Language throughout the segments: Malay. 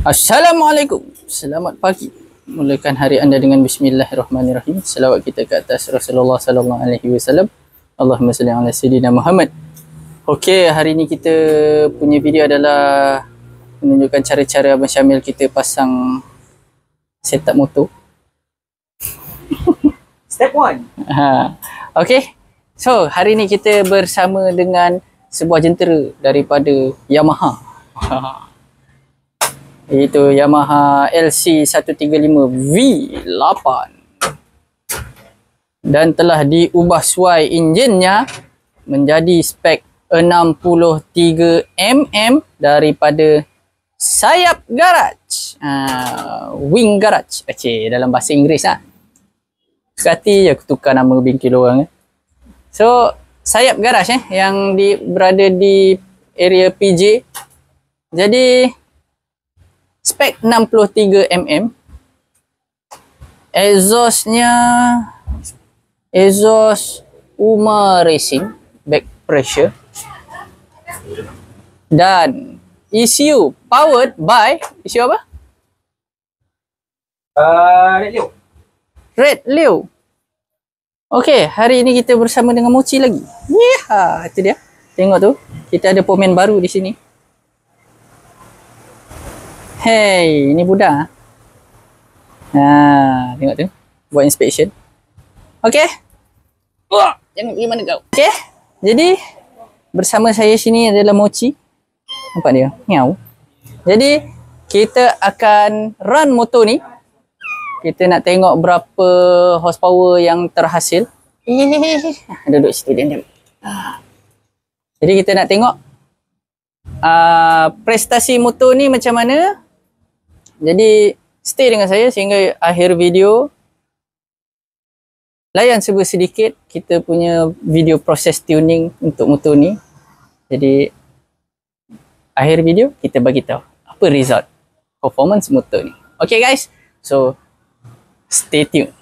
Assalamualaikum. Selamat pagi. Mulakan hari anda dengan bismillahirrahmanirrahim. Selawat kita ke atas Rasulullah sallallahu alaihi wasallam. Allahumma salli ala sayyidina Muhammad. Okey, hari ni kita punya video adalah menunjukkan cara-cara Abang Syamil kita pasang setup motor. Step 1. Okey. So, hari ni kita bersama dengan sebuah jentera daripada Yamaha. Iaitu Yamaha LC135V8 dan telah diubah suai enjinnya menjadi spek 63mm daripada sayap garaj, wing garage, dalam bahasa Inggeris lah. Sekati aku tukar nama bengkel orang. So sayap garaj yang berada di area PJ. Jadi spek 63mm. Exhaust Uma Racing back pressure, dan ECU powered by ECU apa? Red Leo. Okey, hari ini kita bersama dengan Mochi lagi. Itu dia. Tengok tu, kita ada pomen baru di sini. Hey, ini budak. Tengok tu. Buat inspection. Okey. Jangan pergi mana kau. Okey. Jadi, bersama saya sini adalah Mochi. Nampak dia? Miau. Jadi, kita akan run motor ni. Kita nak tengok berapa horsepower yang terhasil. Duduk situ dia. Jadi, kita nak tengok prestasi motor ni macam mana. Jadi stay dengan saya sehingga akhir video. Layan sedikit kita punya video proses tuning untuk motor ni. Jadi akhir video kita bagi tahu apa result performance motor ni. Okay guys, so stay tune.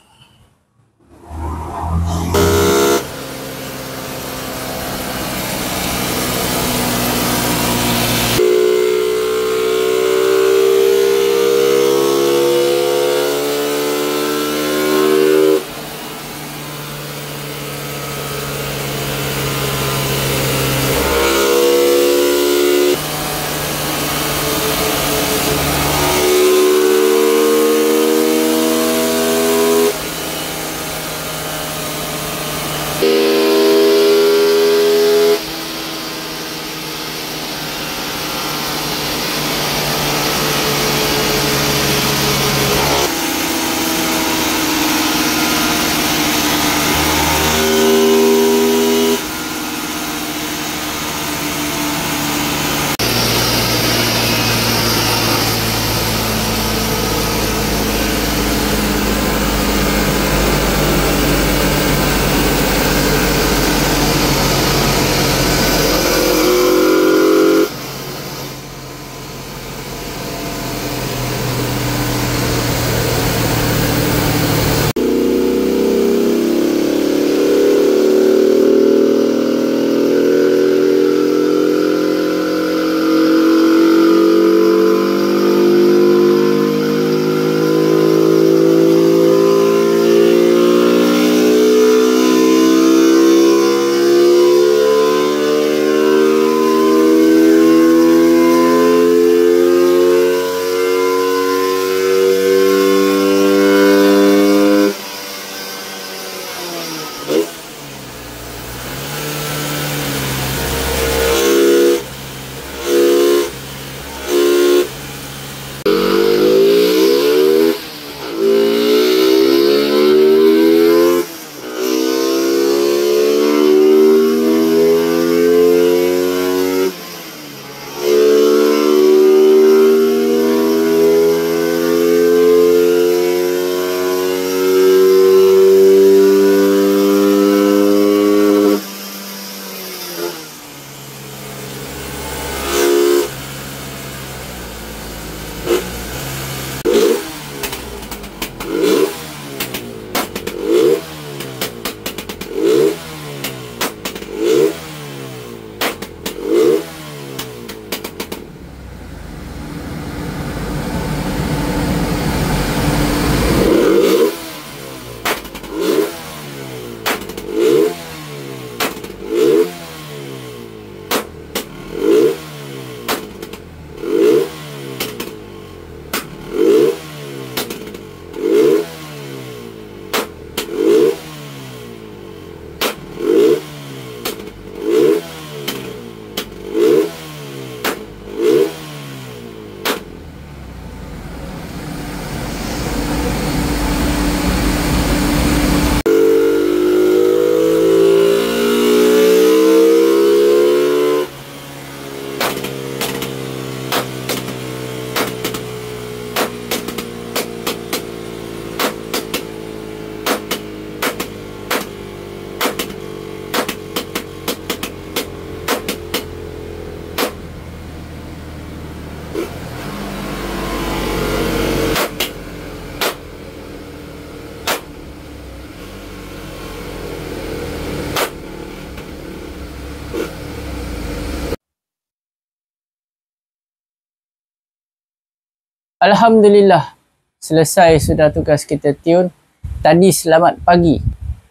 Alhamdulillah. Selesai sudah tugas kita tune. Tadi selamat pagi.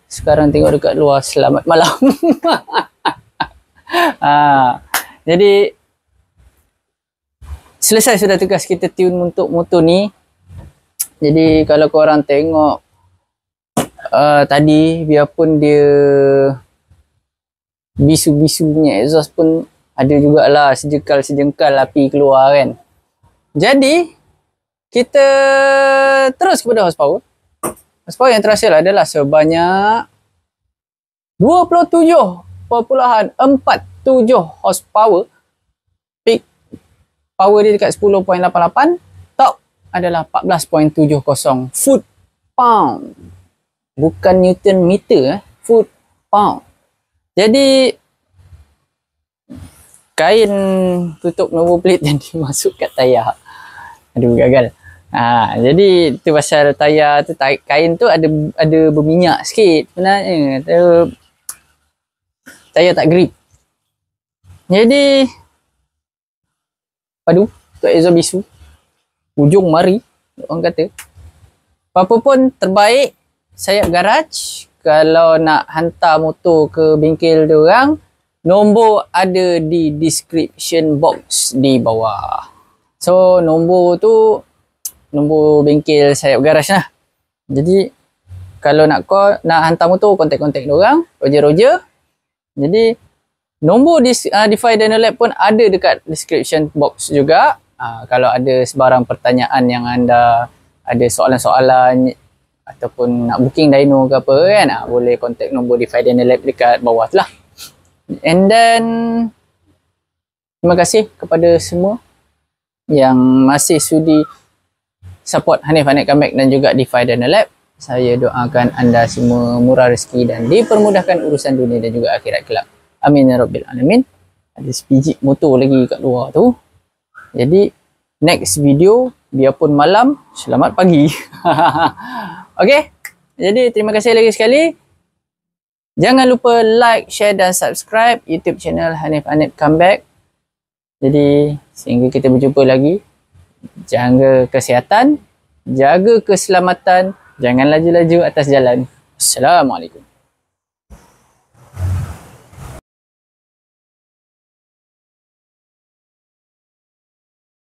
Sekarang tengok dekat luar selamat malam. Jadi selesai sudah tugas kita tune untuk motor ni. Jadi kalau korang tengok tadi, biarpun dia bisu-bisu punya exhaust pun ada jugalah sejengkal api keluar kan. Jadi kita terus kepada horsepower. Horsepower yang terhasil adalah sebanyak 27.47 horsepower. Peak power dia dekat 10.88. Torque adalah 14.70 foot pound. Bukan newton meter, foot pound. Jadi kain tutup number plate yang dimasuk kat tayar. Aduh, gagal. Jadi tu pasal tayar tu, kain tu ada berminyak sikit sebenarnya. Tayar tak grip. Jadi padu tu exhaust bisu. Ujung mari orang kata. Apa pun terbaik sayap garaj kalau nak hantar motor ke bengkel dia orang, nombor ada di description box di bawah. So nombor tu nombor bengkel sayap garaj lah. Jadi kalau nak hantar motor, kontak-kontak diorang, Roger. Jadi nombor DeFi Dynalab pun ada dekat description box juga. Kalau ada sebarang pertanyaan yang anda ada soalan-soalan ataupun nak booking dyno ke apa kan, boleh kontak nombor DeFi Dynalab dekat bawah tu lah. And then terima kasih kepada semua yang masih sudi support Hanif Comeback dan juga DeFi Dynalab. Saya doakan anda semua murah rezeki dan dipermudahkan urusan dunia dan juga akhirat kelak. Amin ya Rabbil Alamin. Ada sebiji motor lagi kat luar tu. Jadi next video, biarpun malam, selamat pagi. Okay. Jadi terima kasih lagi sekali. Jangan lupa like, share dan subscribe YouTube channel Hanif Comeback. Jadi sehingga kita berjumpa lagi. Jaga kesihatan, jaga keselamatan, jangan laju-laju atas jalan. Assalamualaikum.